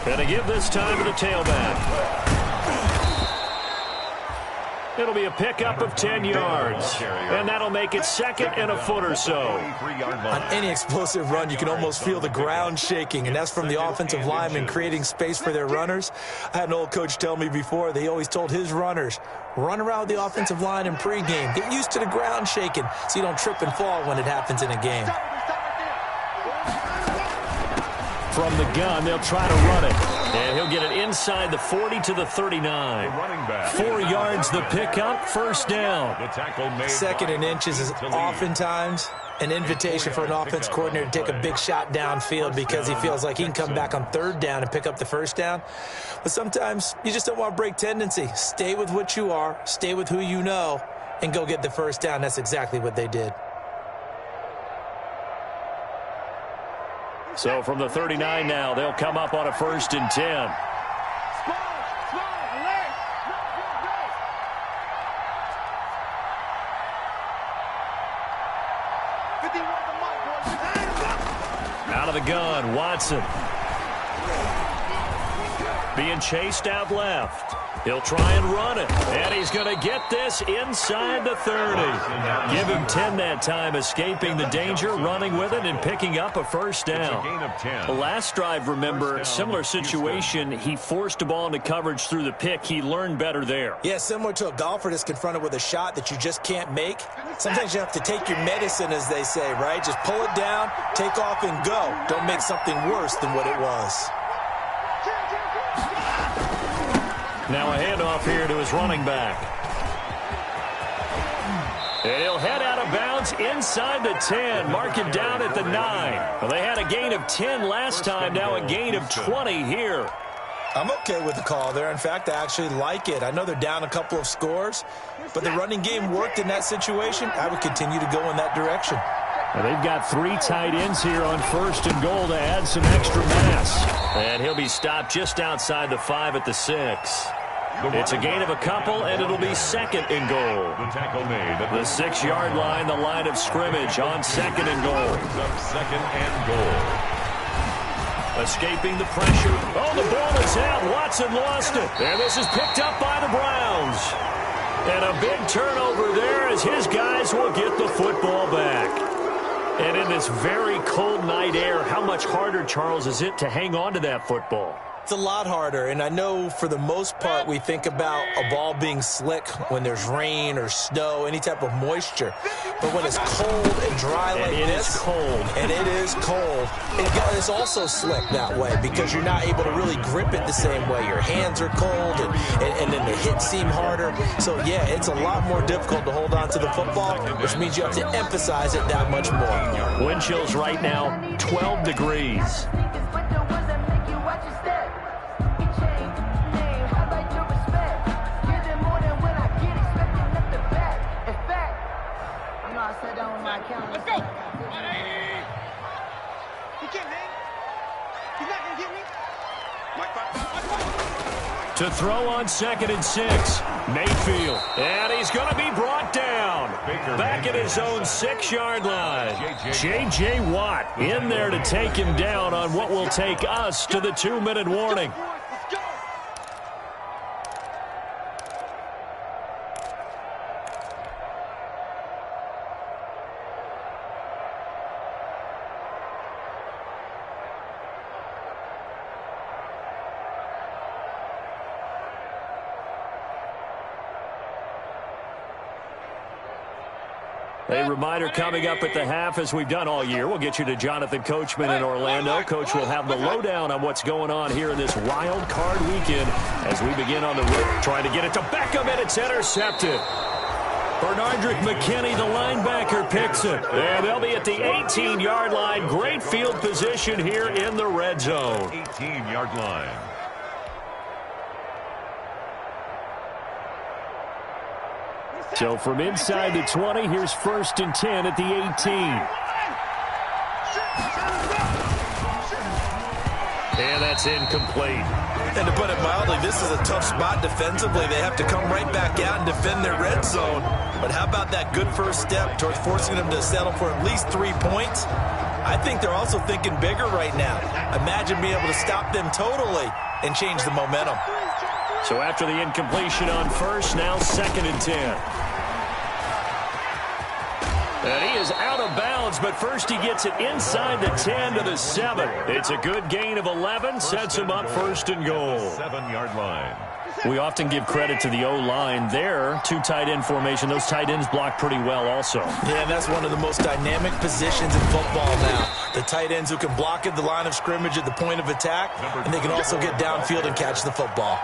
Gonna give this time to the tailback. It'll be a pickup of 10 yards, and that'll make it second and a foot or so. On any explosive run, you can almost feel the ground shaking, and that's from the offensive linemen creating space for their runners. I had an old coach tell me before, they always told his runners, run around the offensive line in pregame. Get used to the ground shaking so you don't trip and fall when it happens in a game. From the gun, they'll try to run it. And he'll get it inside the 40 to the 39. 4 yards the pickup, first down. Second and inches is oftentimes an invitation for an offense coordinator to take a big shot downfield because he feels like he can come back on third down and pick up the first down. But sometimes you just don't want to break tendency. Stay with what you are, stay with who you know, and go get the first down. That's exactly what they did. So from the 39 now, they'll come up on a 1st and 10. Out of the gun, Watson. Being chased out left. He'll try and run it, and he's going to get this inside the 30. Give him 10 that time, escaping the danger, running with it, and picking up a first down. The last drive, remember, similar situation. He forced a ball into coverage through the pick. He learned better there. Yeah, similar to a golfer that's confronted with a shot that you just can't make. Sometimes you have to take your medicine, as they say, right? Just pull it down, take off, and go. Don't make something worse than what it was. Now a handoff here to his running back. And he'll head out of bounds inside the 10. Mark him down at the 9. Well, they had a gain of 10 last time, now a gain of 20 here. I'm okay with the call there. In fact, I actually like it. I know they're down a couple of scores, but the running game worked in that situation. I would continue to go in that direction. Well, they've got 3 tight ends here on 1st and goal to add some extra mass. And he'll be stopped just outside the 5 at the 6. It's a gain of a couple, and it'll be 2nd and goal. The 6-yard line, the line of scrimmage on 2nd and goal. 2nd and goal. Escaping the pressure. Oh, the ball is out. Watson lost it. And this is picked up by the Browns. And a big turnover there as his guys will get the football back. And in this very cold night air, how much harder, Charles, is it to hang on to that football? It's a lot harder, and I know for the most part we think about a ball being slick when there's rain or snow, any type of moisture. But when it's cold and dry like this, it is cold. And it is cold, it's also slick that way because you're not able to really grip it the same way. Your hands are cold, and then the hits seem harder. So, yeah, it's a lot more difficult to hold on to the football, which means you have to emphasize it that much more. Wind chills right now, 12 degrees. Let's go. 180. He can't hang. He's not going to get me. To throw on 2nd and 6. Mayfield. And he's going to be brought down. Back at his own 6-yard line. J.J. Watt in there to take him down on what will take us to the 2-minute warning. A reminder coming up at the half, as we've done all year. We'll get you to Jonathan Coachman in Orlando. Coach will have the lowdown on what's going on here in this wild card weekend as we begin on the road. Trying to get it to Beckham, and it's intercepted. Bernardrick McKinney, the linebacker, picks it. And they'll be at the 18-yard line. Great field position here in the red zone. 18-yard line. So from inside the 20, here's 1st and 10 at the 18. And that's incomplete. And to put it mildly, this is a tough spot defensively. They have to come right back out and defend their red zone. But how about that good first step towards forcing them to settle for at least 3 points? I think they're also thinking bigger right now. Imagine being able to stop them totally and change the momentum. So after the incompletion on first, now 2nd and 10. And he is out of bounds, but first he gets it inside the 10 to the 7. It's a good gain of 11, sets him up 1st and goal. 7-yard line. We often give credit to the O-line there. 2 tight end formation. Those tight ends block pretty well also. Yeah, that's one of the most dynamic positions in football now. The tight ends who can block at the line of scrimmage at the point of attack, and they can also get downfield and catch the football.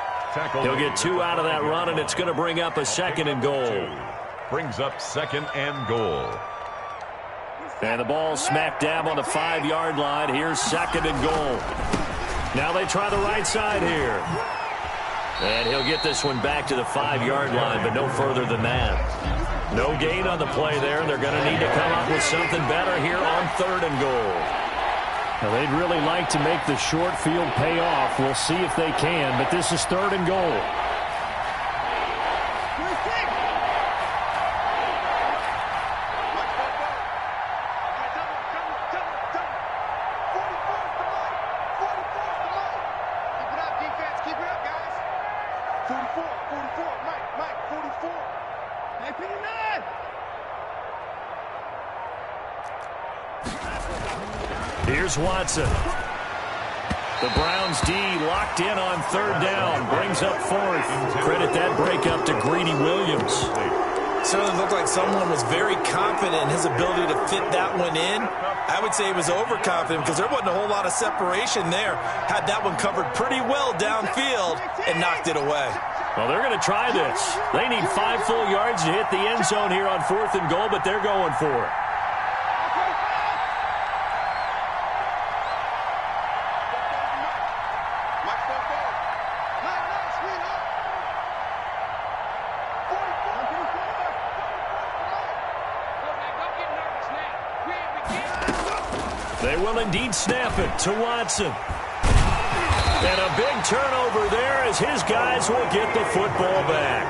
He'll get 2 out of that run, and it's going to bring up a 2nd and goal. Brings up 2nd and goal. And the ball smack dab on the 5-yard line. Here's 2nd and goal. Now they try the right side here. And he'll get this one back to the 5-yard line, but no further than that. No gain on the play there. They're going to need to come up with something better here on 3rd and goal. Now, they'd really like to make the short field pay off. We'll see if they can, but this is 3rd and goal. Here's Watson. The Browns D locked in on 3rd down. Brings up 4th. Credit that breakup to Greedy Williams. Certainly looked like someone was very confident in his ability to fit that one in. I would say he was overconfident because there wasn't a whole lot of separation there. Had that one covered pretty well downfield and knocked it away. Well, they're going to try this. They need 5 full yards to hit the end zone here on 4th and goal, but they're going for it. They will indeed snap it to Watson. And a big turnover there as his guys will get the football back.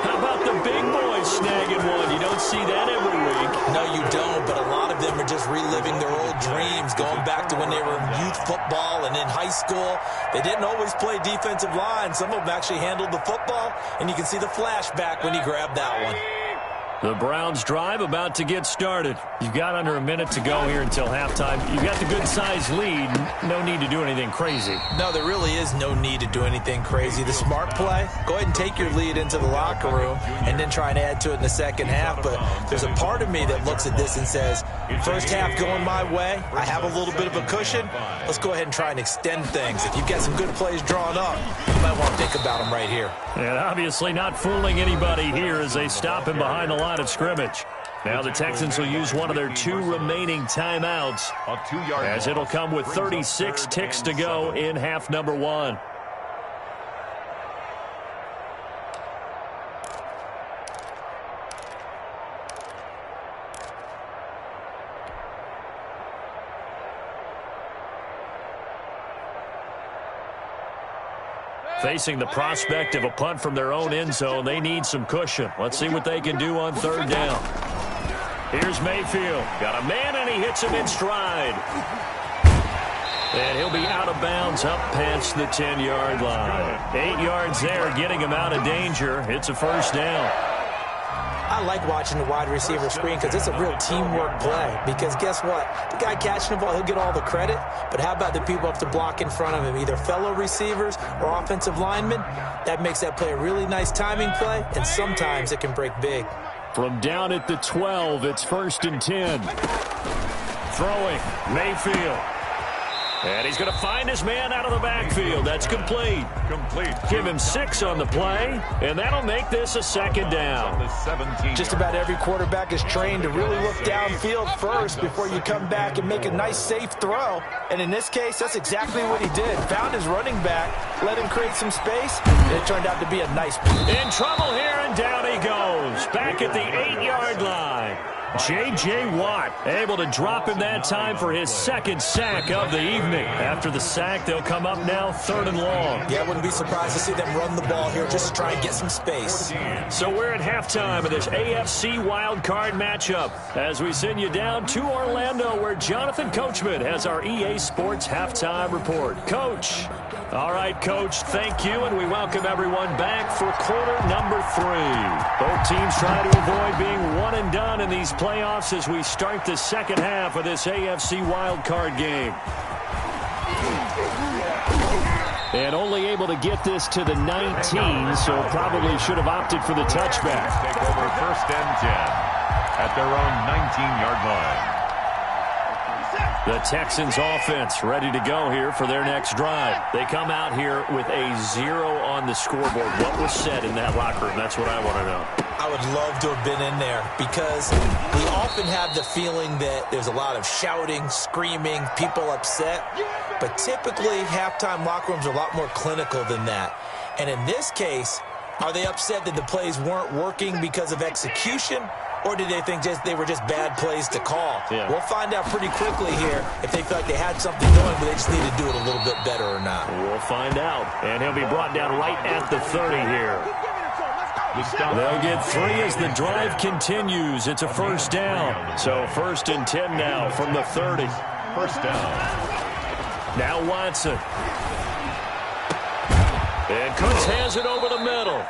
How about the big boys snagging one? You don't see that every week. No, you don't, but a lot of them are just reliving their old dreams, going back to when they were in youth football and in high school. They didn't always play defensive line. Some of them actually handled the football, and you can see the flashback when he grabbed that one. The Browns drive about to get started. You've got under a minute to go here until halftime. You've got the good-sized lead. No need to do anything crazy. No, there really is no need to do anything crazy. The smart play, go ahead and take your lead into the locker room and then try and add to it in the second half. But there's a part of me that looks at this and says, first half going my way, I have a little bit of a cushion. Let's go ahead and try and extend things. If you've got some good plays drawn up, you might want to think about them right here. And obviously not fooling anybody here as they stop him behind the line of scrimmage. Now the Texans will use one of their 2 remaining timeouts as it'll come with 36 ticks to go in half number 1. Facing the prospect of a punt from their own end zone, they need some cushion. Let's see what they can do on 3rd down. Here's Mayfield. Got a man, and he hits him in stride. And he'll be out of bounds up past the 10-yard line. 8 yards there, getting him out of danger. It's a 1st down. I like watching the wide receiver screen because it's a real teamwork play. Because guess what? The guy catching the ball, he'll get all the credit. But how about the people up to block in front of him, either fellow receivers or offensive linemen? That makes that play a really nice timing play, and sometimes it can break big. From down at the 12, it's 1st and 10. Throwing, Mayfield. And he's going to find his man out of the backfield. That's complete. Give him 6 on the play, and that'll make this a 2nd down. Just about every quarterback is trained to really look downfield first before you come back and make a nice, safe throw. And in this case, that's exactly what he did. Found his running back, let him create some space, and it turned out to be a nice play. In trouble here, and down he goes. Back at the 8-yard line. J.J. Watt able to drop him that time for his second sack of the evening. After the sack, they'll come up now 3rd and long. Yeah, I wouldn't be surprised to see them run the ball here just to try and get some space. So we're at halftime of this AFC wildcard matchup as we send you down to Orlando where Jonathan Coachman has our EA Sports halftime report. Coach. All right, Coach, thank you, and we welcome everyone back for quarter number 3. Both teams trying to avoid being one and done in these playoffs as we start the second half of this AFC wildcard game. And only able to get this to the 19, so probably should have opted for the touchback. Take over 1st and 10 at their own 19-yard line. The Texans offense ready to go here for their next drive. They come out here with a 0 on the scoreboard. What was said in that locker room? That's what I want to know. I would love to have been in there because we often have the feeling that there's a lot of shouting, screaming, people upset. But typically, halftime locker rooms are a lot more clinical than that. And in this case, are they upset that the plays weren't working because of execution? Or did they think they were just bad plays to call? Yeah. We'll find out pretty quickly here if they feel like they had something going, but they just need to do it a little bit better or not. We'll find out. And he'll be brought down right at the 30 here. They'll get 3 as the drive continues. It's a 1st down. So 1st and 10 now from the 30. 1st down. Now Watson. And Cooks has it over the middle.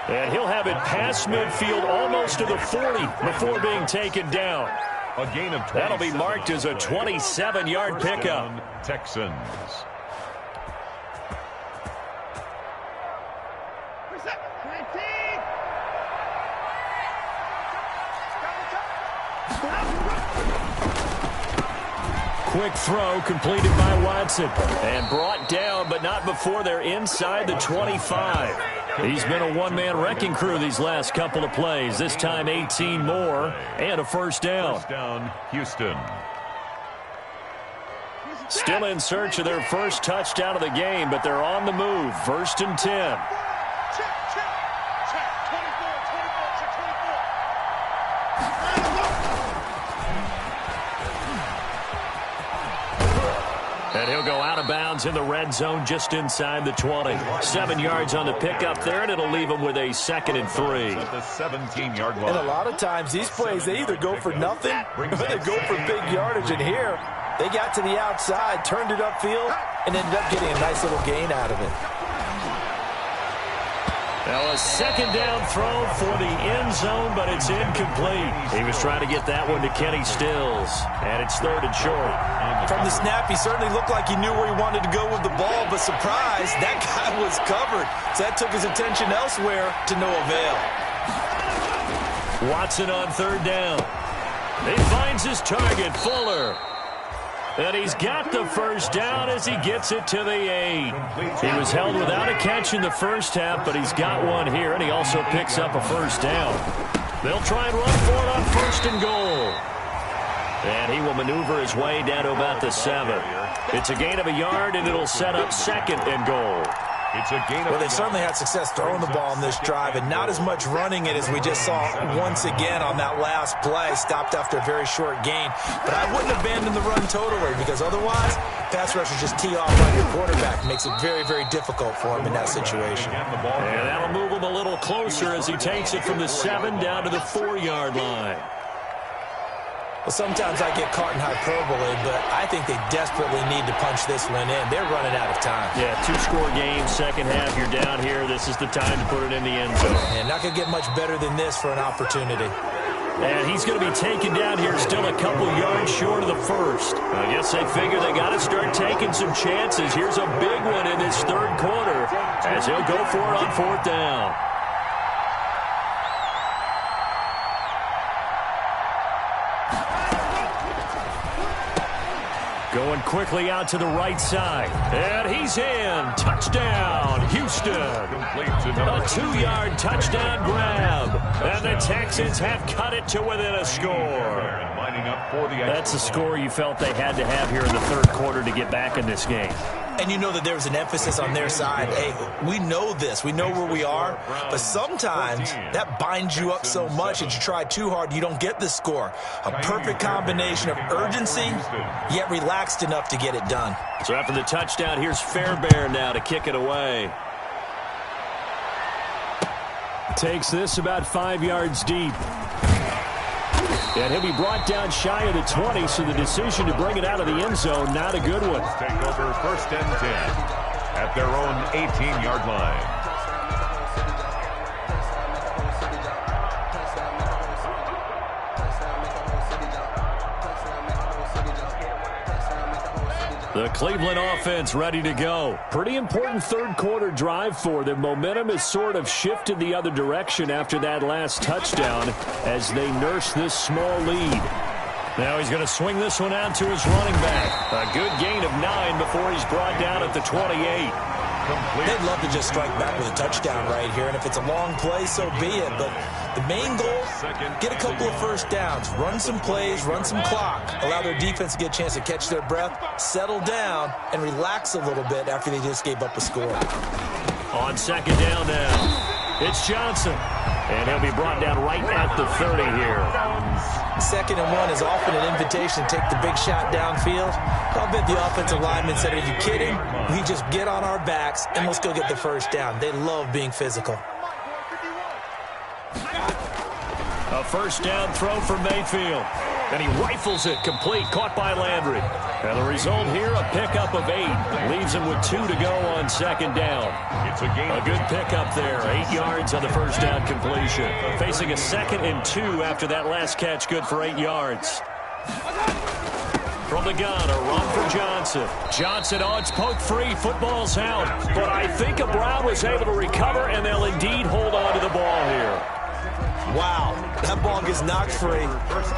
And he'll have it past midfield almost to the 40 before being taken down. A gain of 27. That'll be marked as a 27-yard pickup. Texans. Quick throw completed by Watson. And brought down, but not before they're inside the 25. He's been a one-man wrecking crew these last couple of plays. This time 18 more and a 1st down. 1st down, Houston. Still in search of their first touchdown of the game, but they're on the move. 1st and 10. And he'll go out of bounds in the red zone just inside the 20. 7 yards on the pickup there, and it'll leave him with a 2nd and 3. At the 17-yard line. And a lot of times these plays, they either go for nothing or they go for big yardage. And here, they got to the outside, turned it upfield, and ended up getting a nice little gain out of it. Now a 2nd down throw for the end zone, but it's incomplete. He was trying to get that one to Kenny Stills, and it's 3rd and short. From the snap, he certainly looked like he knew where he wanted to go with the ball, but surprise, that guy was covered. So that took his attention elsewhere to no avail. Watson on 3rd down. He finds his target, Fuller. And he's got the 1st down as he gets it to the 8. He was held without a catch in the first half, but he's got one here, and he also picks up a 1st down. They'll try and run for it on 1st and goal. And he will maneuver his way down to about the 7. It's a gain of a yard, and it'll set up 2nd and goal. It's a gain of Well, they certainly had success throwing the ball in this drive, and not as much running it as we just saw once again on that last play. Stopped after a very short gain. But I wouldn't abandon the run totally, because otherwise, pass rushers just tee off on your quarterback. Makes it very, very difficult for him in that situation. And that'll move him a little closer as he takes it from the 7 down to the 4-yard line. Well, sometimes I get caught in hyperbole, but I think they desperately need to punch this one in. They're running out of time. Yeah, 2-score game, second half, you're down here. This is the time to put it in the end zone. And not going to get much better than this for an opportunity. And he's going to be taken down here still a couple yards short of the 1st. I guess they figure they got to start taking some chances. Here's a big one in this 3rd quarter as he'll go for it on 4th down. Going quickly out to the right side. And he's in. Touchdown, Houston. A 2-yard touchdown grab. And the Texans have cut it to within a score. That's a score you felt they had to have here in the 3rd quarter to get back in this game. And you know that there's an emphasis on their side. Hey, we know this. We know where we are. But sometimes that binds you up so much that you try too hard, you don't get the score. A perfect combination of urgency, yet relaxed enough to get it done. So after the touchdown, here's Fairbairn now to kick it away. Takes this about 5 yards deep. And he'll be brought down shy of the 20, so the decision to bring it out of the end zone, not a good one. Take over 1st and 10 at their own 18-yard line. The Cleveland offense ready to go. Pretty important third quarter drive for them. Momentum has sort of shifted the other direction after that last touchdown as they nurse this small lead. Now he's going to swing this one out to his running back. A good gain of 9 before he's brought down at the 28. They'd love to just strike back with a touchdown right here, and if it's a long play, so be it. But the main goal, get a couple of first downs, run some plays, run some clock, allow their defense to get a chance to catch their breath, settle down, and relax a little bit after they just gave up a score. On second down now, it's Johnson, and he'll be brought down right at the 30 here. 2nd and 1 is often an invitation to take the big shot downfield. I'll bet the offensive lineman said, are you kidding? We just get on our backs and let's go get the first down. They love being physical. A first down throw for Mayfield. And he rifles it complete, caught by Landry. And the result here, a pickup of 8. Leaves him with 2 to go on second down. It's a good pickup there, 8 yards on the first down completion. Facing a 2nd and 2 after that last catch, good for 8 yards. From the gun, a run for Johnson. Johnson, it's poked free, football's out. But I think Brown was able to recover, and they'll indeed hold on to the ball here. Wow, that ball gets knocked free,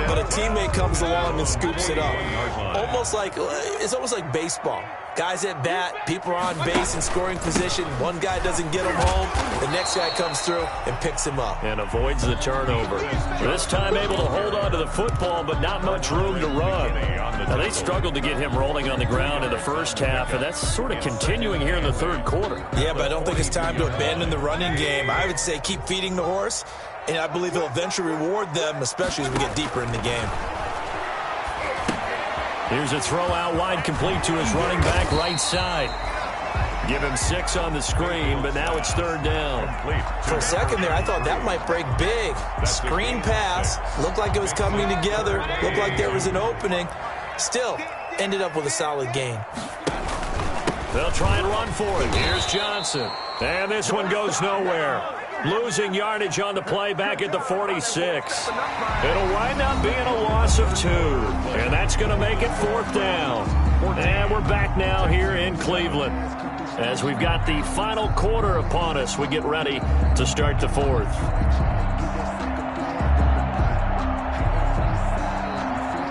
but a teammate comes along and scoops it up. It's almost like baseball. Guys at bat, people are on base in scoring position. One guy doesn't get him home. The next guy comes through and picks him up. And avoids the turnover. This time able to hold on to the football, but not much room to run. Now, they struggled to get him rolling on the ground in the first half, and that's sort of continuing here in the third quarter. Yeah, but I don't think it's time to abandon the running game. I would say keep feeding the horse, and I believe he'll eventually reward them, especially as we get deeper in the game. Here's a throw out wide, complete to his running back right side. Give him 6 on the screen, but now it's third down. For a second there, I thought that might break big. Screen pass, looked like it was coming together, looked like there was an opening. Still, ended up with a solid gain. They'll try and run for it. Here's Johnson. And this one goes nowhere. Losing yardage on the play back at the 46. It'll wind up being a loss of 2. And that's going to make it fourth down. And we're back now here in Cleveland. As we've got the final quarter upon us, we get ready to start the fourth.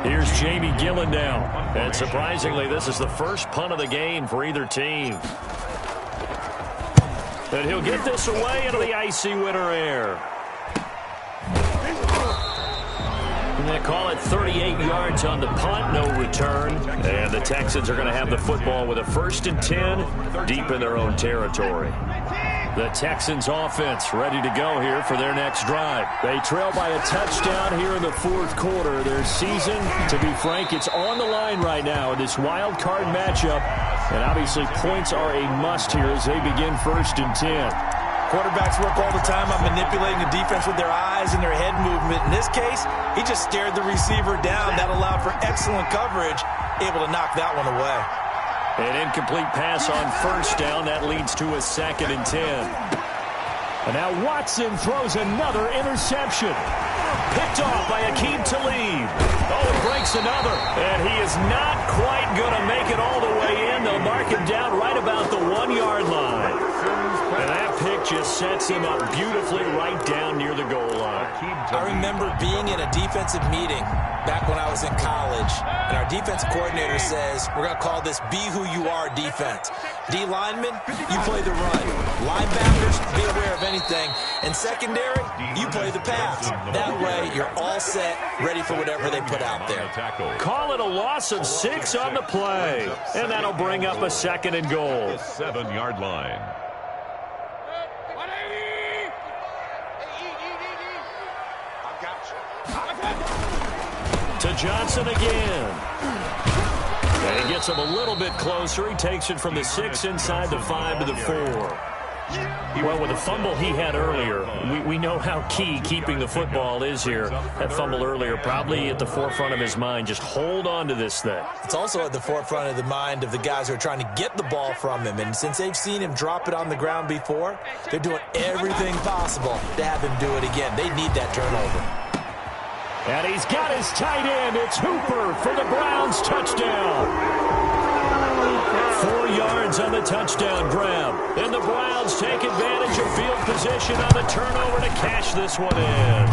Here's Jamie Gillen now. And surprisingly, this is the first punt of the game for either team. And he'll get this away into the icy winter air. And they call it 38 yards on the punt, no return. And the Texans are going to have the football with a 1st and 10 deep in their own territory. The Texans offense ready to go here for their next drive. They trail by a touchdown here in the fourth quarter. Their season, to be frank, it's on the line right now in this wild card matchup. And obviously points are a must here as they begin 1st and 10. Quarterbacks work all the time on manipulating the defense with their eyes and their head movement. In this case, he just stared the receiver down. That allowed for excellent coverage, able to knock that one away. An incomplete pass on first down. That leads to a 2nd and 10. And now Watson throws another interception. Picked off by Akeem Talib. Oh, it breaks another. And he is not quite going to make it all the way in. They'll mark him down right about the 1-yard line. And that pick just sets him up beautifully right down near the goal line. I remember being in a defensive meeting back when I was in college, and our defense coordinator says, we're going to call this Be Who You Are defense. D linemen, you play the run. Linebackers, be aware of anything. And secondary, you play the pass. That way, you're all set, ready for whatever they put out there. Call it a loss of 6 on the play. And that'll bring up a 2nd and goal. 7-yard line. To Johnson again. And he gets him a little bit closer. He takes it from the 6 inside the 5 to the 4. Well, with the fumble he had earlier, we know how key keeping the football is here. That fumble earlier probably at the forefront of his mind. Just hold on to this thing. It's also at the forefront of the mind of the guys who are trying to get the ball from him. And since they've seen him drop it on the ground before, they're doing everything possible to have him do it again. They need that turnover. And he's got his tight end. It's Hooper for the Browns touchdown. 4 yards on the touchdown grab. And the Browns take advantage of field position on the turnover to cash this one in.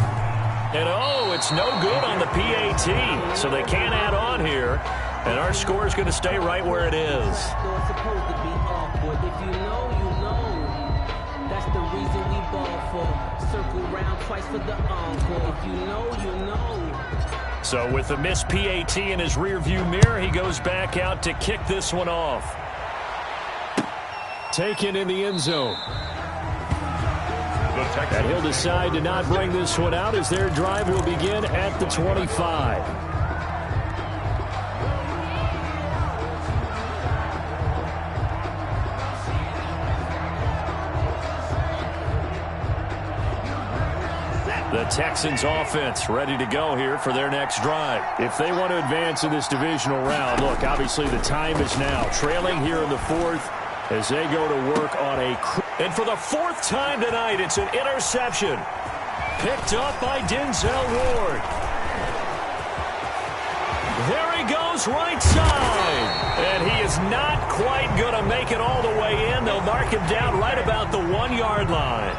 And oh, it's no good on the PAT. So they can't add on here. And our score is going to stay right where it is. It's supposed to be awkward. If you know, you know. That's the reason we ball for. Circle round twice for the encore. If you know, you know. So with the missed PAT in his rearview mirror, he goes back out to kick this one off. Taken in the end zone. And he'll decide to not bring this one out as their drive will begin at the 25. The Texans offense ready to go here for their next drive. If they want to advance in this divisional round, look, obviously the time is now. Trailing here in the 4th as they go to work on a... And for the 4th time tonight, it's an interception. Picked up by Denzel Ward. There he goes right side. And he is not quite going to make it all the way in. They'll mark him down right about the 1-yard line.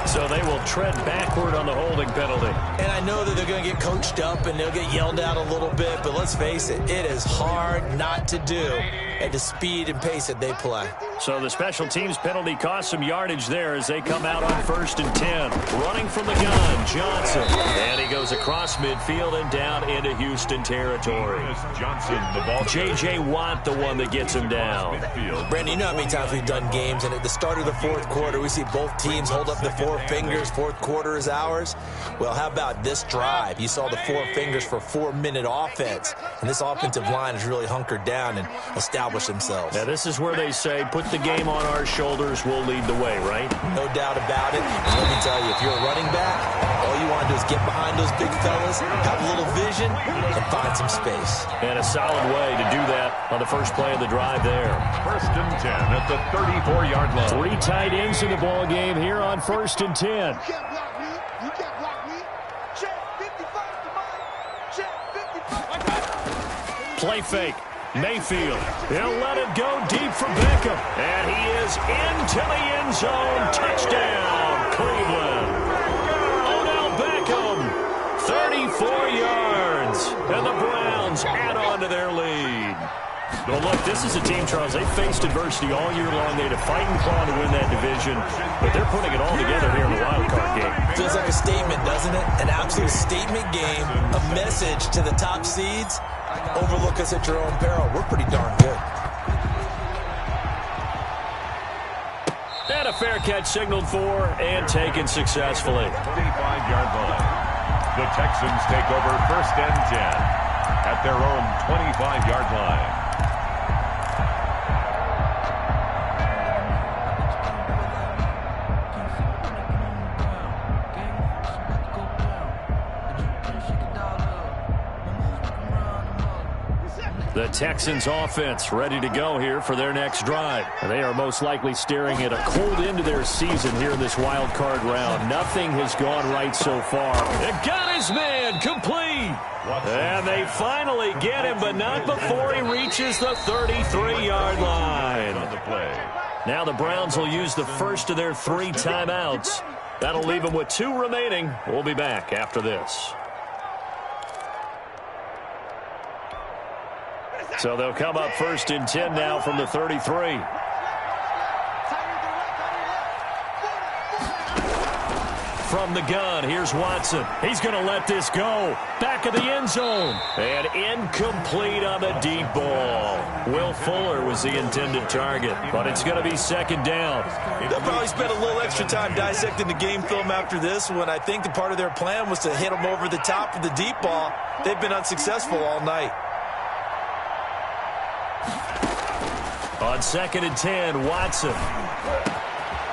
So they will tread backward on the holding penalty. And I know that they're going to get coached up and they'll get yelled at a little bit, but let's face it, it is hard not to do at the speed and pace that they play. So the special teams penalty cost some yardage there as they come out on 1st and 10. Running from the gun, Johnson. And he goes across midfield and down into Houston territory. Johnson, the ball. J.J. Watt, the one that gets him down. Brandon, you know how many times we've done games, and at the start of the 4th quarter, we see both teams hold up the 4 fingers. 4th quarter is ours. Well, how about this drive? You saw the 4 fingers for 4-minute offense, and this offensive line has really hunkered down and established themselves. Yeah, this is where they say, put the game on our shoulders, we'll lead the way, right? No doubt about it. And let me tell you, if you're a running back, all you want to do is get behind those big fellas, have a little vision, and find some space. And a solid way to do that on the first play of the drive there. 1st and 10 at the 34-yard line. 3 tight ends in the ball game here on 1st and 10. You can't block me. You can't block me. Check 55 to mine. Check 55. Play fake. Mayfield. He'll let it go deep for Beckham. And he is into the end zone. Touchdown, Cleveland. Odell Beckham, 34 yards. And the Browns add on to their lead. Well, look, this is a team, Charles, they faced adversity all year long. They had to fight and claw to win that division, but they're putting it all together here in the wild card game. Feels like a statement, doesn't it? An absolute statement game, a message to the top seeds. Overlook us at your own peril. We're pretty darn good. And a fair catch signaled for and taken successfully. 35-yard line. The Texans take over 1st and 10 at their own 25-yard line. The Texans offense ready to go here for their next drive. And they are most likely staring at a cold end to their season here in this wild card round. Nothing has gone right so far. And got his man complete. And they finally get him, but not before he reaches the 33-yard line. On the play. Now the Browns will use the first of their 3 timeouts. That'll leave them with 2 remaining. We'll be back after this. So they'll come up 1st and 10 now from the 33. From the gun, here's Watson. He's going to let this go. Back of the end zone. And incomplete on the deep ball. Will Fuller was the intended target, but it's going to be 2nd down. They'll probably spend a little extra time dissecting the game film after this one. I think the part of their plan was to hit them over the top of the deep ball. They've been unsuccessful all night. On 2nd and 10, Watson.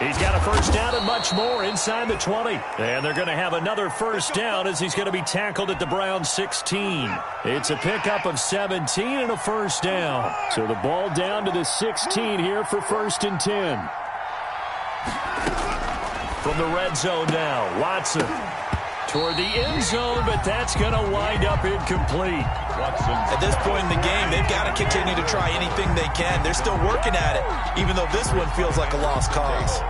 He's got a 1st down and much more inside the 20. And they're going to have another 1st down as he's going to be tackled at the Browns 16. It's a pickup of 17 and a 1st down. So the ball down to the 16 here for 1st and 10. From the red zone now, Watson toward the end zone, but that's going to wind up incomplete. At this point in the game, they've got to continue to try anything they can. They're still working at it, even though this one feels like a lost cause.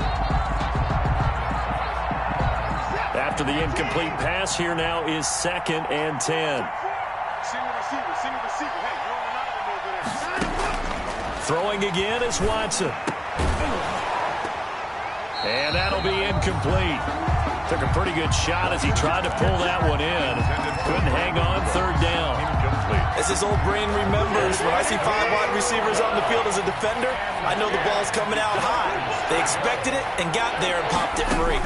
After the incomplete pass, here now is 2nd and 10. Throwing again is Watson. And that'll be incomplete. Took a pretty good shot as he tried to pull that one in. Couldn't hang on, 3rd down. As his old brain remembers, when I see 5 wide receivers on the field as a defender, I know the ball's coming out high. They expected it and got there and popped it free.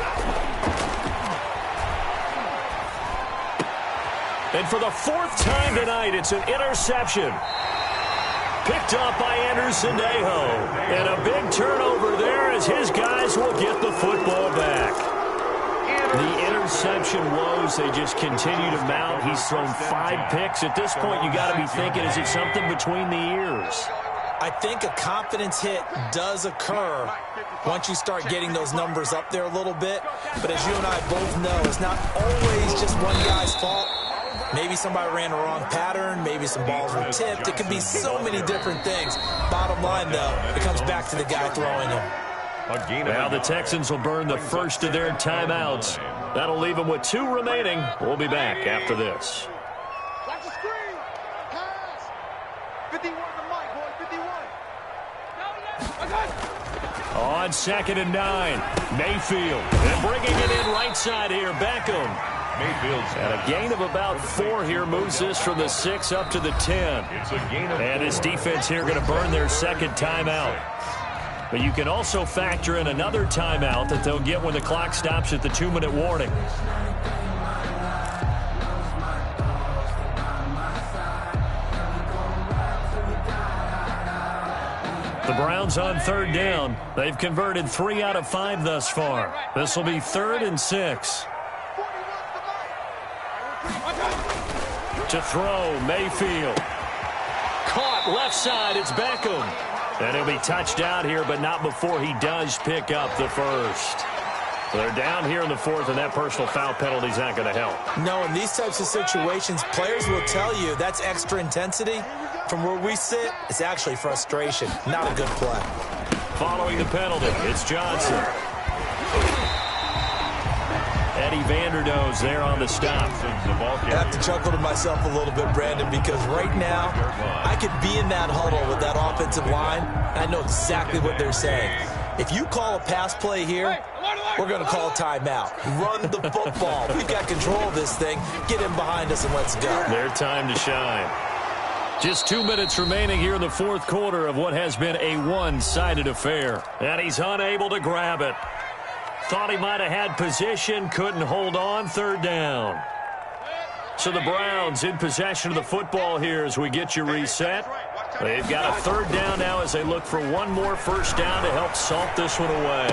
And for the 4th time tonight, it's an interception. Picked up by Anderson-Aho. And a big turnover there as his guys will get the football back. The interception woes, they just continue to mount. He's thrown 5 picks. At this point, you got to be thinking, is it something between the ears? I think a confidence hit does occur once you start getting those numbers up there a little bit. But as you and I both know, it's not always just one guy's fault. Maybe somebody ran a wrong pattern. Maybe some balls were tipped. It could be so many different things. Bottom line, though, it comes back to the guy throwing them. Now the Texans will burn the first of their timeouts. That'll leave them with 2 remaining. We'll be back after this. Watch the screen. Pass. 51 to Mike, boy. 51. On 2nd and 9, Mayfield. And bringing it in right side here, Beckham. Mayfield's And a gain of about 4 here moves this from the 6 up to the 10. It's a gain of And his defense here going to burn their 2nd timeout. But you can also factor in another timeout that they'll get when the clock stops at the 2-minute warning. The Browns on 3rd down. They've converted 3 out of 5 thus far. This will be 3rd and 6. To throw, Mayfield. Caught left side, it's Beckham. And he'll be touched out here, but not before he does pick up the 1st. So they're down here in the 4th, and that personal foul penalty is not going to help. No, in these types of situations, players will tell you that's extra intensity. From where we sit, it's actually frustration, not a good play. Following the penalty, it's Johnson. Eddie Vanderdoes there on the stop. I have to chuckle to myself a little bit, Brandon, because right now I could be in that huddle with that offensive line, and I know exactly what they're saying. If you call a pass play here, we're going to call a timeout. Run the football. We've got control of this thing. Get in behind us and let's go. Their time to shine. Just 2 minutes remaining here in the 4th quarter of what has been a one-sided affair. And he's unable to grab it. Thought he might have had position, couldn't hold on, 3rd down. So the Browns in possession of the football here as we get you reset. They've got a 3rd down now as they look for one more 1st down to help salt this one away.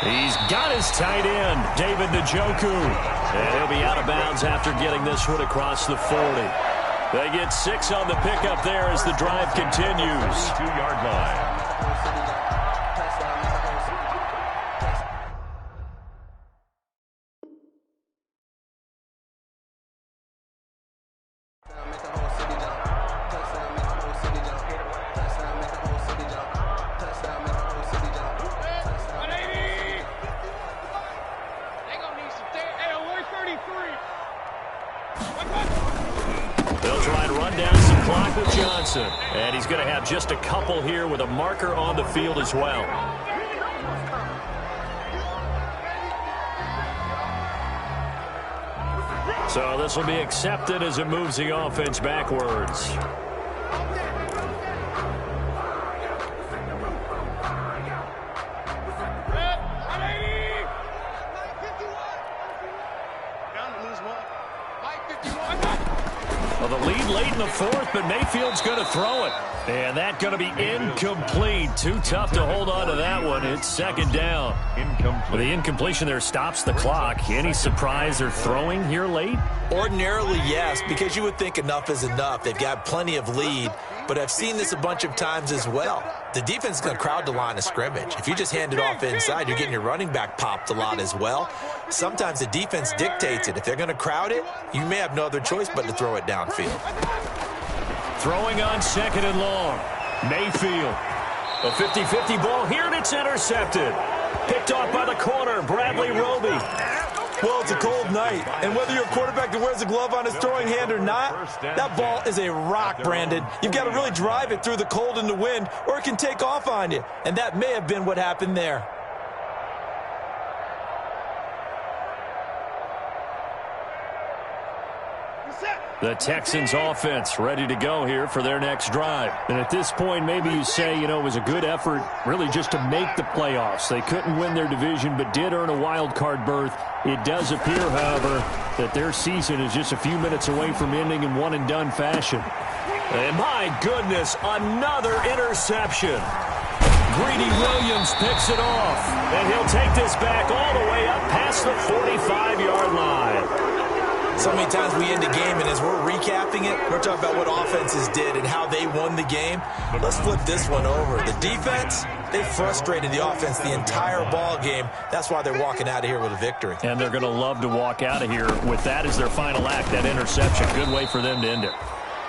He's got his tight end, David Njoku. And he'll be out of bounds after getting this one across the 40. They get 6 on the pickup there as the drive continues. 2-yard line. Johnson. And he's going to have just a couple here with a marker on the field as well. So this will be accepted as it moves the offense backwards. Well, the lead late in the fourth, but Mayfield's going to throw it. And that's going to be incomplete. Too tough to hold on to that one. It's second down. Incomplete. The incompletion there stops the clock. Any surprise they're throwing here late? Ordinarily, yes, because you would think enough is enough. They've got plenty of lead, but I've seen this a bunch of times as well. The defense is going to crowd the line of scrimmage. If you just hand it off inside, you're getting your running back popped a lot as well. Sometimes the defense dictates it. If they're going to crowd it, you may have no other choice but to throw it downfield. Throwing on second and long. Mayfield. A 50-50 ball here, and it's intercepted. Picked off by the corner, Bradley Roby. Well, it's a cold night, and whether you're a quarterback that wears a glove on his throwing hand or not, that ball is a rock, Brandon. You've got to really drive it through the cold and the wind, or it can take off on you, and that may have been what happened there. The Texans offense ready to go here for their next drive. And at this point, maybe you say, it was a good effort really just to make the playoffs. They couldn't win their division but did earn a wild card berth. It does appear, however, that their season is just a few minutes away from ending in one-and-done fashion. And my goodness, another interception. Greedy Williams picks it off, and he'll take this back all the way up past the 45-yard line. So many times we end a game, and as we're recapping it, we're talking about what offenses did and how they won the game. Let's flip this one over. The defense, they frustrated the offense the entire ball game. That's why they're walking out of here with a victory. And they're going to love to walk out of here with that as their final act, that interception. Good way for them to end it.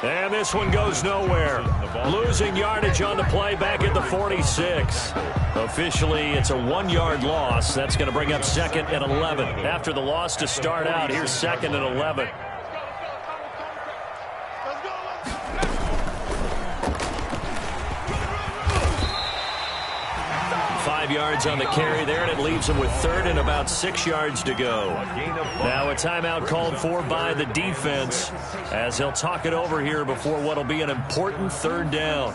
And this one goes nowhere. Losing yardage on the play back at the 46. Officially, it's a 1-yard loss. That's going to bring up second and 11. After the loss to start out, here's second and 11. 5 yards on the carry there, and it leaves them with third and about 6 yards to go. Now a timeout called for by the defense as they'll talk it over here before what will be an important third down.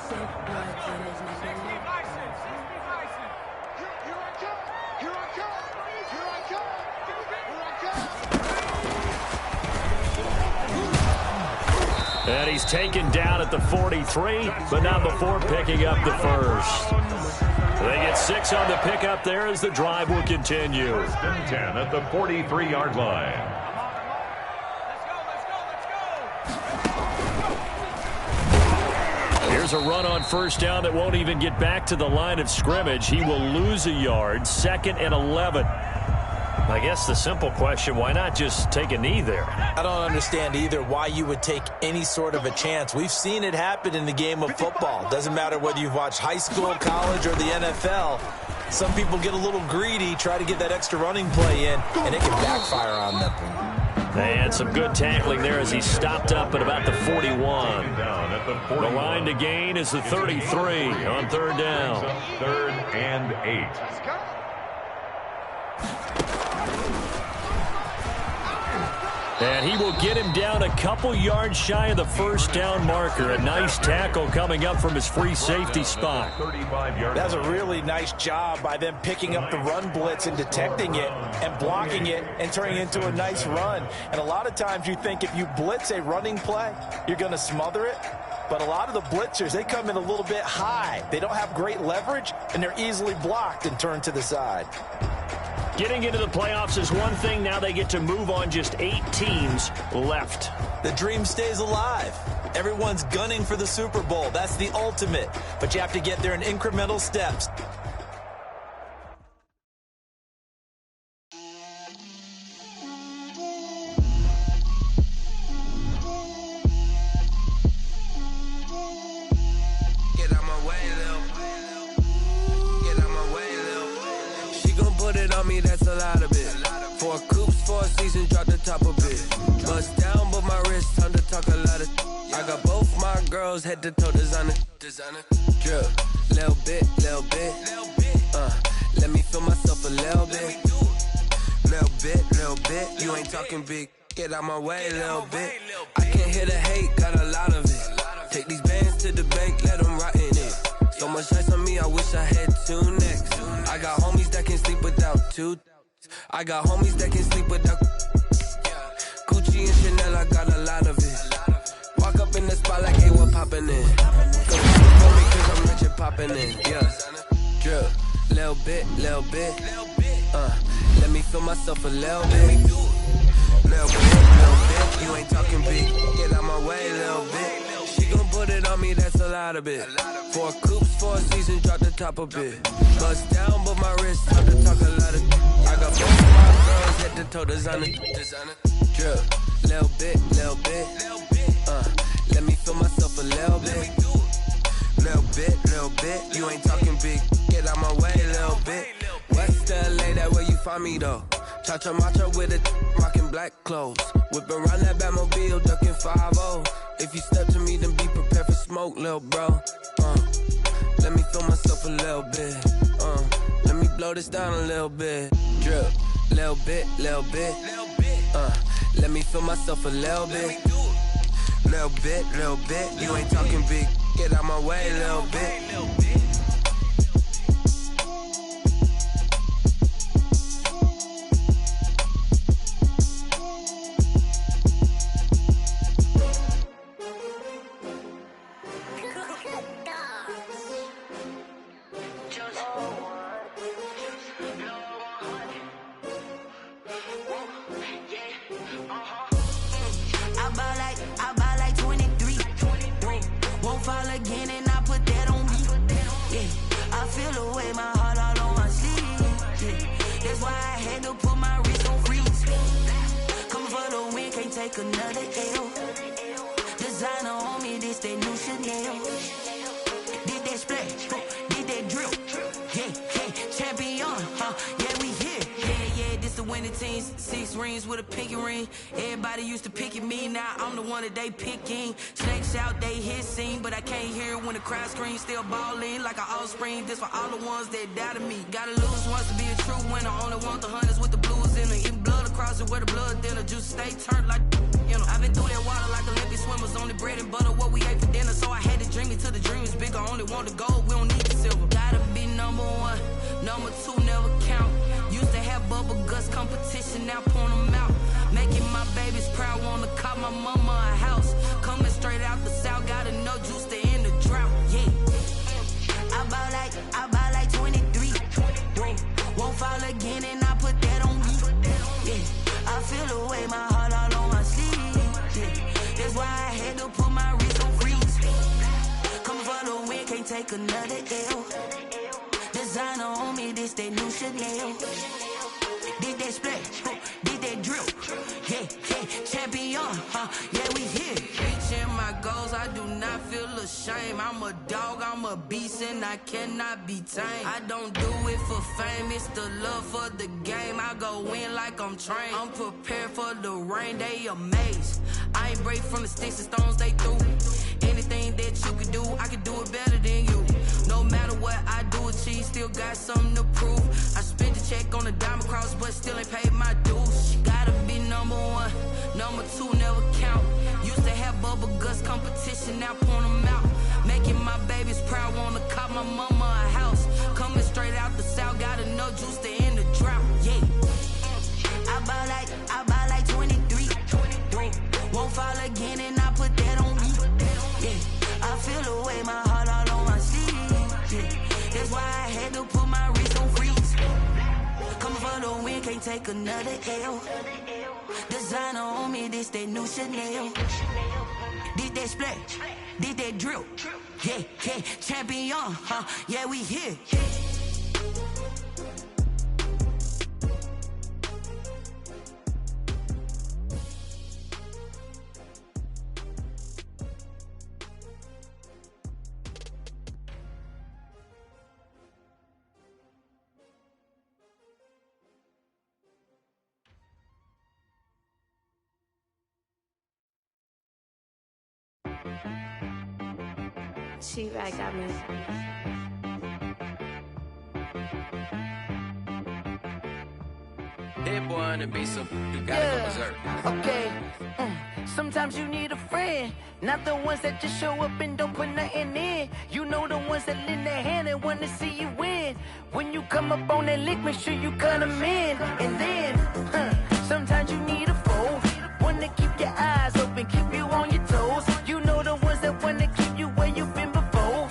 And he's taken down at the 43, but not before picking up the first. They get 6 on the pickup there as the drive will continue. 10 at the 43-yard line. Here's a run on first down that won't even get back to the line of scrimmage. He will lose a yard, second and 11. I guess the simple question, why not just take a knee there? I don't understand either why you would take any sort of a chance. We've seen it happen in the game of football. Doesn't matter whether you've watched high school, college, or the NFL. Some people get a little greedy, try to get that extra running play in, and it can backfire on them. And some good tackling there as he stopped up at about the 41. The line to gain is the 33 on third down. 3rd and 8. And he will get him down a couple yards shy of the first down marker. A nice tackle coming up from his free safety spot. That's a really nice job by them picking up the run blitz and detecting it and blocking it and turning it into a nice run. And a lot of times you think if you blitz a running play, you're going to smother it. But a lot of the blitzers, they come in a little bit high. They don't have great leverage, and they're easily blocked and turned to the side. Getting into the playoffs is one thing. Now they get to move on. Just 8 teams left. The dream stays alive. Everyone's gunning for the Super Bowl. That's the ultimate. But you have to get there in incremental steps. That's a lot of it. 4 coops, 4 seasons, drop the top of it. Bust down, but my wrist, time to talk a lot of. I got both my girls head to toe designer. Drip, little bit. Let me feel myself a little bit. Little bit. You ain't talking big. Get out my way a little bit. I can't hear the hate, got a lot of it. Take these bands to the bank, let them rot in it. So much ice on me, I wish I had two necks. I got homies that can sleep without two. I got homies that can sleep without Gucci and Chanel, I got a lot of it. Walk up in the spot like A1 popping in. Go for me cause I'm rich and popping in. Yeah, drip, little bit. Let me feel myself a little bit. Little bit. You ain't talking big. Get out my way a little bit. She gon' put it on me, that's a lot of it. 4 coops, 4 seasons, drop the top a bit. Bust down, but my wrist, time to talk a lot of. I got both of my girls head to toe designer. Drip, little bit. Let me feel myself a little bit. Little bit. You ain't talking big. Get out my way a little bit. West LA, that where you find me though. Cha-cha matcha with a rockin' black clothes. Whippin' around that Batmobile, duckin' 5-0. If you step to me, then be prepared for smoke, lil' bro. Let me feel myself a little bit. Let me blow this down a little bit. Drip, little bit. Let me feel myself a little bit. Little bit. You ain't talking big. Get out my way a little bit. I buy like 23. Won't fall again and I put that on me. Yeah, I feel away my heart all on my sleeve. Yeah, that's why I had to put my wrist on freeze. Come for the win, can't take another L. Designer on me, this that new Chanel. Did that splash, did that drill. Yeah, champion, yeah, we here. Yeah, this the winning team. 6 rings with a pinky ring. Everybody used to picking me, now I'm the one that they picking. Snakes out, they hissing, but I can't hear when the crowd screams. Still balling like an offspring. This for all the ones that doubted me. Gotta lose once to be a true winner. Only want the hunters with the blues in them. Eating blood across it where the blood dinner. Juice stay turned like, you know. I've been through that water like Olympic swimmers. Only bread and butter, what we ate for dinner. So I had to dream it till the dream is bigger. Only want the gold, we don't need the silver. Gotta be number 1, number 2 never count. Used to have bubble guts competition, now point them out. Making my babies proud, wanna call my mama a house. Coming straight out the south, got enough juice to end the drought. Yeah, I buy like 23. Won't fall again and I put that on me. Yeah, I feel away my heart all on my sleeve. Yeah, that's why I had to put my wrist on freeze. Coming for the win, can't take another L. Designer on me, this that new Chanel. Did that splash, did that drill. Yeah, champion, yeah, we here. Reaching my goals, I do not feel ashamed. I'm a dog, I'm a beast, and I cannot be tamed. I don't do it for fame, it's the love for the game. I go in like I'm trained. I'm prepared for the rain, they amazed. I ain't break from the sticks and stones they threw. Anything that you can do, I can do it better than you. No matter what I do, achieve, still got something to prove. I spent the check on the diamond cross, but still ain't paid my dues. Gotta be number 1, number 2 never count. Used to have bubble guts competition, now point them out. Making my babies proud, wanna call my mama a house. Coming straight out the south, got enough juice to end the drought. Yeah, I buy like 23. Won't fall again and I put that on me. Yeah, I feel away my heart all on my sleeve. Yeah, that's why I had to put my wrist on freeze. Coming for the win, can't take another L. Designer on me, this that new Chanel. Did that splash, did that drill. Yeah, champion, yeah, we here. She got me. Hit boy on the beat, so you gotta go berserk. Okay. Sometimes you need a friend, not the ones that just show up and don't put nothing in. You know the ones that lend their hand and wanna see you win. When you come up on that lick, make sure you cut them in. And then, sometimes you need a foe, one to keep your eyes open, keep you on your toes. You know the ones that wanna keep you where you've been before.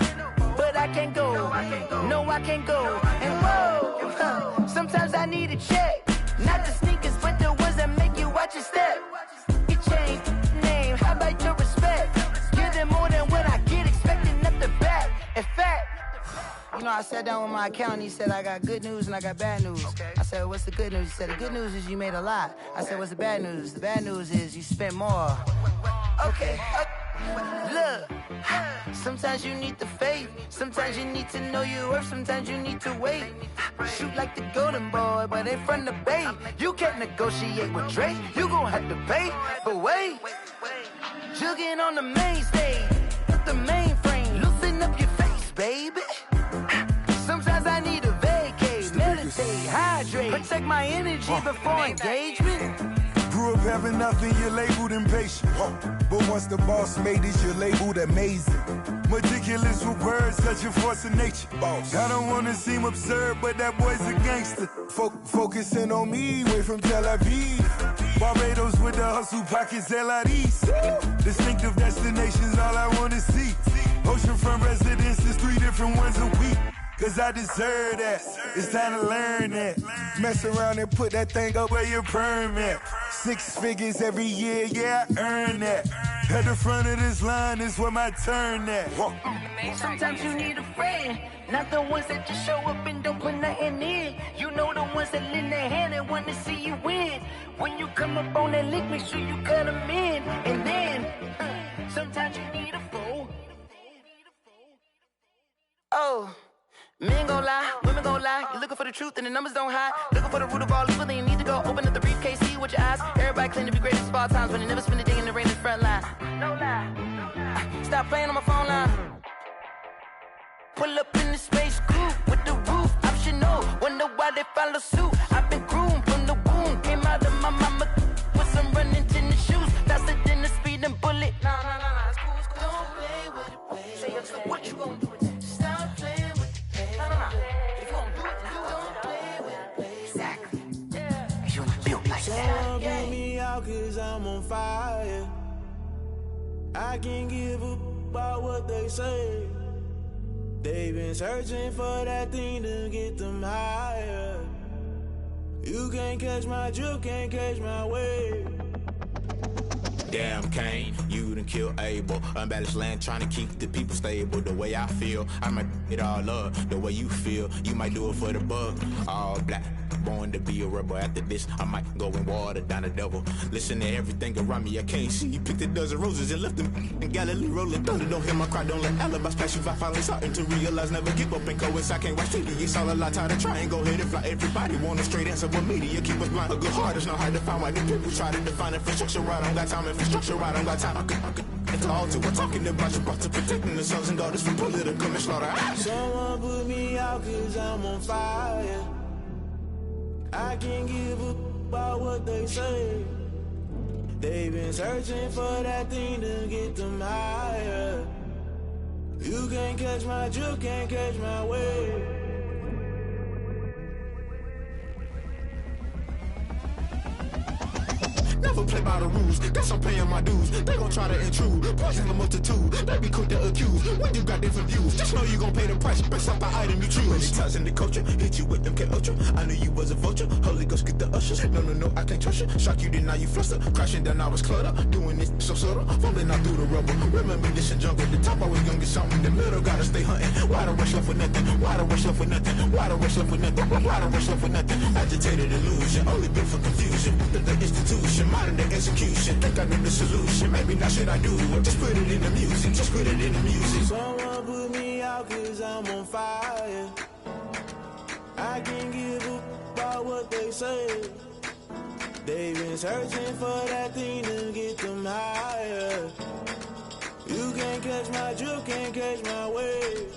But I can't go, no I can't go. And whoa, sometimes I need a check, not the sneakers, but the ones that make you watch your step. Change name, how about your respect? Give them more than what I get, expecting nothing back. In fact, you know, I sat down with my accountant, he said, I got good news and I got bad news. Okay. I said, what's the good news? He said, the good news is you made a lot. I said, what's the bad news? The bad news is you spent more. Okay, look, sometimes you need the faith, sometimes you need to know your worth, sometimes you need to wait. Shoot like the golden boy, but ain't from the bay. You can't negotiate with Drake, you gon' have to pay. But wait, jugging on the main stage, the mainframe, loosen up your face, baby. Sometimes I need a vacate, meditate, hydrate, protect my energy before engagement. Grew up having nothing, you're labeled impatient. But once the boss made it, you're labeled amazing. Meticulous with words, such a force of nature. I don't wanna seem absurd, but that boy's a gangster. Focusing on me, way from Tel Aviv. Barbados with the hustle pockets, LIDs. Distinctive destinations, all I wanna see. Oceanfront residences, 3 different ones a week. Cause I deserve that, it's time to learn that. Mess around and put that thing up where your permit. 6 figures every year, yeah, I earn that. At the front of this line is where my turn at. Sometimes you need a friend, not the ones that just show up and don't put nothing in. You know the ones that lend their hand and want to see you win. When you come up on that lick, make sure you cut them in. And then, sometimes you need a foe. Oh. Men gon' lie, women gon' lie. You're looking for the truth and the numbers don't hide. Looking for the root of all evil, then you need to go open up the briefcase, see with your eyes. Everybody claim to be greatest of all times, but they never spend a day in the rain in the front line. No lie. Stop playing on my phone line. Pull up in the space coupe with the roof optional. Wonder why they follow suit. I've been groomed from the womb. Came out of my mama with some running tennis shoes. Faster than the speeding bullet. No, it's cool, it's cool. Don't play with it, play. Say up, so what you gon' do? Stop playing. Someone put me out cause I'm on fire. I can't give up about what they say. They've been searching for that thing to get them higher. You can't catch my drift, can't catch my wave. Damn Kane, you done kill Abel. Unbalanced land trying to keep the people stable. The way I feel, I might it all up. The way you feel, you might do it for the bug. All black, born to be a rebel. After this, I might go and water down the devil. Listen to everything around me, I can't see. You picked a dozen roses and left them in Galilee rolling thunder. Don't hear my cry, don't let alibis pass you. I finally starting to realize, never give up and coincide. I can't watch TV, it's all a lot. Tired of trying, go ahead and fly. Everybody want a straight answer, but media keep us blind. A good heart is not hard to find. Why the people try to define infrastructure right? I don't got time, infrastructure right, I don't got time. I could it's all to we're talking about your to protecting the sons and daughters from political and slaughter. Someone put me out cause I'm on fire. I can't give up about what they say. They've been searching for that thing to get them higher. You can't catch my drift, can't catch my wave. Never play by the rules, guess I'm paying my dues. They gon' try to intrude, poison the multitude. They be quick to accuse, when you got different views. Just know you gon' pay the price, based off the item you choose. Many times in the culture, hit you with MK Ultra. I knew you was a vulture, Holy Ghost get the ushers. No, I can't trust you. Shock you, then now you fluster. Crashing down, I was clutter. Doing this so subtle, fumbling out through the rubble. Remember this in jungle, the top I was young, get something in the middle. Gotta stay hunting. Why the rush left with nothing? Why the rush left with nothing? Why the rush left with nothing? Why the rush left with nothing? Agitated illusion, only built for confusion. The institution, modern day execution. Think I know the solution. Maybe not should I do it? Just put it in the music. Just put it in the music. Someone put me out cause I'm on fire. I can't give up about what they say. They've been searching for that thing to get them higher. You can't catch my drift, can't catch my wave.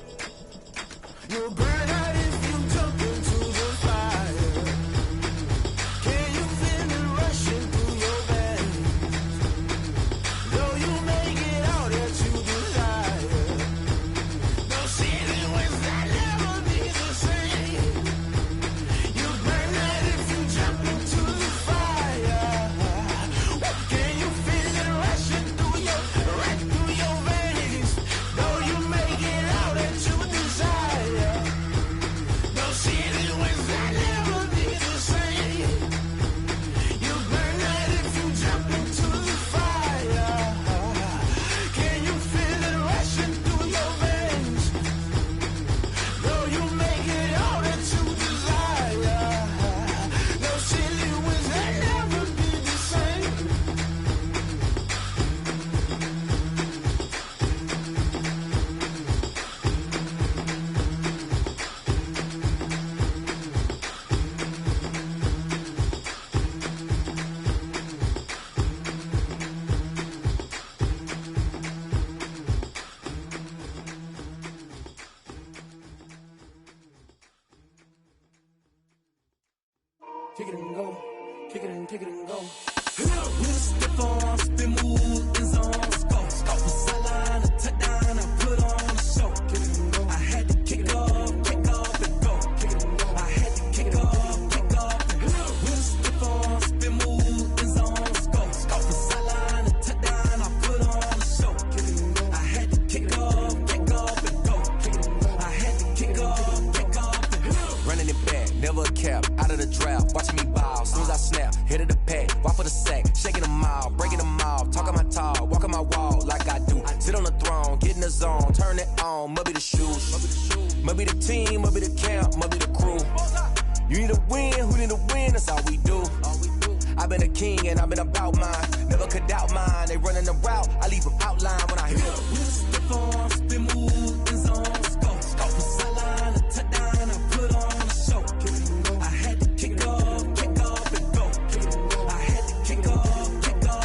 You'll burn out if you jump into the fire. Can you feel it rushing through your veins? Though you make it all that you desire, no ceiling wins that never be the same. You burn out if you jump into the fire. Can you feel it rushing through your veins? Though you make it all that you desire, no ceiling wins that never be the same. You burn out if you jump into the fire. Can you feel it rushing through your veins? Though you make it all that you desire, no ceiling wins that never be the same. Kick it and go, kick it and go. With the form, spin move, is on scope. Scope the sideline, a touchdown, I put on a show. Kick it and go. I had to kick off and go. Kick it and go. I had to kick off and go. With the form, spin move, is on scope. Scope the sideline, a touchdown, I put on a show. Kick it and go. I had to kick off and go. Kick it and go. I had to kick off and go. Running it back, never a cap, out of the drought, watching me ball, soon as I snap, hit of the pack, walk for the sack, shaking them all, breaking them off, talking my talk, walking my wall like I do, sit on the throne, get in the zone, turn it on, must be the shoes, must be the team, must be the camp, must be the crew, you need a win, who need a win, that's all we do, I've been a king and I've been about mine, never could doubt mine, they running the route, I leave them outline when I hear With the form, spin move, is on scope. Scope the sideline, a touchdown, I put on a show. I had to kick off and go. I had to kick off and go.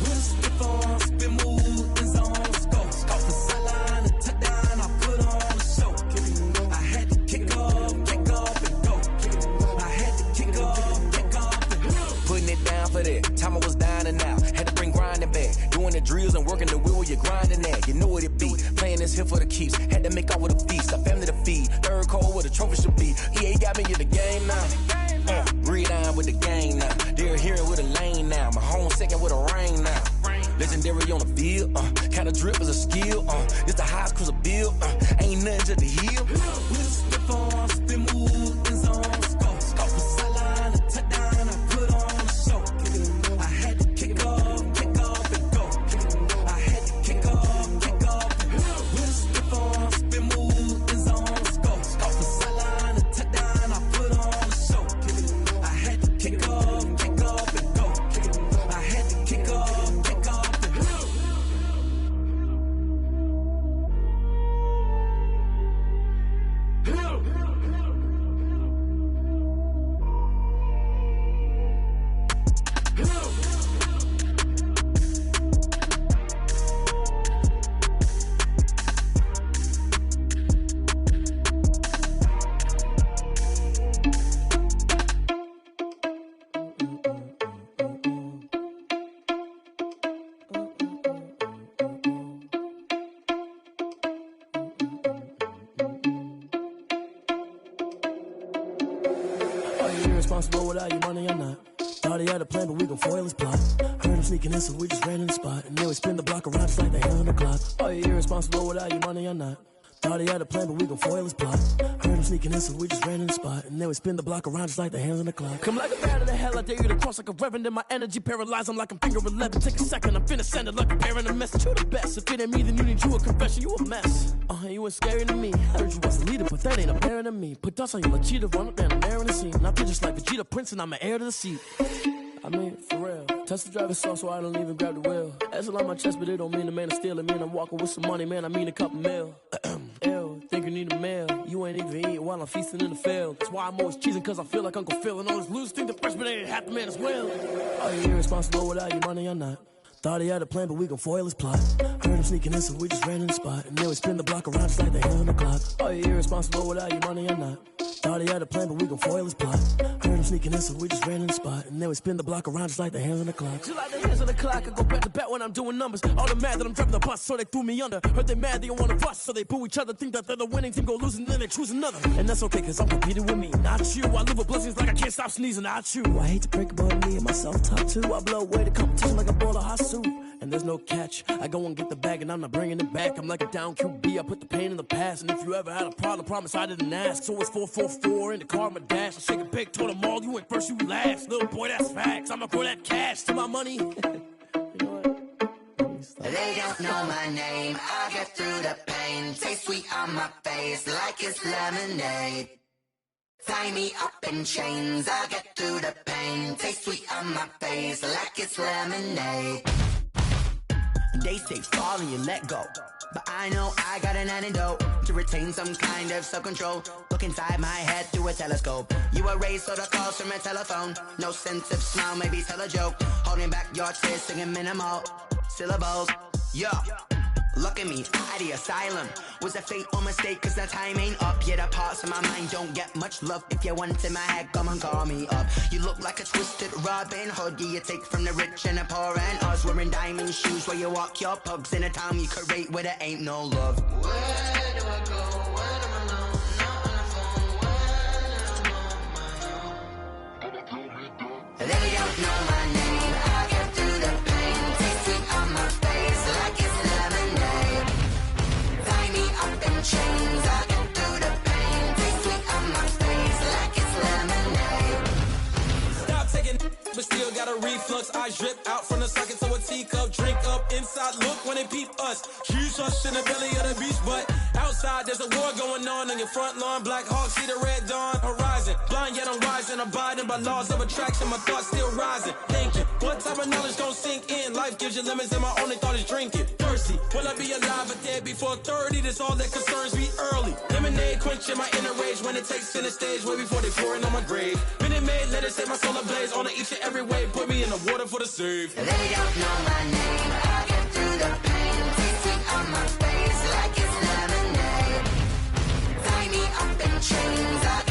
With the form, spin move, is on scope. Scope the sideline, a touchdown, I put on a show. I had to kick off and go. I had to kick off and go. putting it down for that. Time I was down and out, had to bring grinding back. Doing the drills and working the wheel where you're grinding at. You know what it be, playing this here for the keeps. Had to make off with a feast, a family to feed. Third cold where the trophy should be. EA got me in the game now. Breed on with the game now. They're hearing with a lane now. My home second with a rain now. Legendary on the field, kind of drip is a skill. This the highest cruiser bill, ain't nothing to the hill. With the form, spin move, is on scope. Scope the sideline, a touchdown, I put on a show. I had to kick off and go. I had to kick off and go. With the form, spin move, is on scope. Scope the sideline, a touchdown, I put on a show. I had to kick off and go. I had to kick off and go. Irresponsible without your money or not. Thought he had a plan, but we gon' foil his plot. Heard him sneaking in, so we just ran in the spot. And then we spin the block around just like the hand on the clock. Are you irresponsible without your money or not? Thought he had a plan, but we gon' foil his plot. Heard him sneaking in, so we just ran in the spot. And then we spin the block around just like the hands on the clock. Come like a bat of the hell, I dare you to cross like a reverend. In my energy paralyzed, I'm like I'm finger 11. Take a second, I'm finna send it like a parent a message. You the best, if it ain't me, then you need you a confession. You a mess, you ain't scary to me. Heard you was a leader, but that ain't apparent to me. Put dust on you like Cheetah, run up down the air in the scene. I feel just like Vegeta Prince and I'm an heir to the seat. I mean, for real. Touch the driver's soft so I don't even grab the wheel. That's a lot on my chest, but it don't mean the man is stealing. Mean I'm walking with some money, man, I mean a couple mil. Ew, think you need a meal. You ain't even eating while I'm feasting in the field. That's why I'm always cheesing, cause I feel like Uncle Phil. And all this losers think the freshman ain't half the man as well. Are you irresponsible without your money or not? Thought he had a plan, but we gon' foil his plot. Heard him sneaking in, so we just ran in the spot. And then we spin the block around just like the hand on the clock. Are you irresponsible without your money or not? Thought he had a plan, but we gon' foil his plot. Heard him sneaking in, so we just ran in the spot. And then we spin the block around just like the hands on the clock. Just like the hands on the clock, I go back to back when I'm doing numbers. All the mad that I'm driving the bus, so they threw me under. Heard they mad, they don't wanna bust, so they boo each other. Think that they're the winning team, go losing, then they choose another. And that's okay, cause I'm competing with me, not you. I live with blessings like I can't stop sneezing, not you. I hate to break about me and my self-talk too. I blow away the competition like a bowl of hot soup. And there's no catch. I go and get the bag and I'm not bringing it back. I'm like a down QB, I put the pain in the past. And if you ever had a problem, promise I didn't ask. So it's 444 in the car, my dash. I shake a big, told them all, you went first, you last. Little boy, that's facts. I'ma throw that cash to my money. You know what? They don't know my name, I get through the pain. Taste sweet on my face like it's lemonade. Tie me up in chains, I get through the pain. Taste sweet on my face like it's lemonade. They say fall and you let go, but I know I got an antidote to retain some kind of self-control. Look inside my head through a telescope. You erase all the calls from a telephone. No sense of smile, maybe tell a joke. Holding back your tears, singing minimal syllables. Yeah, look at me, at the asylum. Was a fate or mistake, cause the time ain't up. Yeah, the parts of my mind don't get much love. If you want in my head, come and call me up. You look like a twisted Robin Hood. Yeah, you take from the rich and the poor and us. Wearing diamond shoes where you walk your pugs. In a town you create where there ain't no love. Where do I go? When I'm alone? Not on the phone. When I'm on my own. They don't know my name. I get through the pain. Taste sweet on my face like it's lemonade. Tie me up in chains. I get through the pain. Taste sweet on my face like it's lemonade. Stop taking, but still got a reflux. I drip out from the socket to a teacup. Drink up inside, look when they peep us. Huge us in the belly of the beach, but outside there's a war going on your front lawn. Black Hawk, see the red dawn horizon. Blind yet I'm rising, abiding by laws of attraction. My thoughts still rising. Thinking, what type of knowledge gon' sink in? Life gives you lemons and my only thought is drinking. Thirsty, will I be alive or dead before 30? That's all that concerns me early. Lemonade quenching my inner rage when it takes center stage way before they pour it on my grave. Minute Maid, let it set my soul ablaze on each and every way. Put me in the water for the save. They don't know my name. I get through the pain. Taste sweet on my face like it's lemonade. Tie me up in chains. I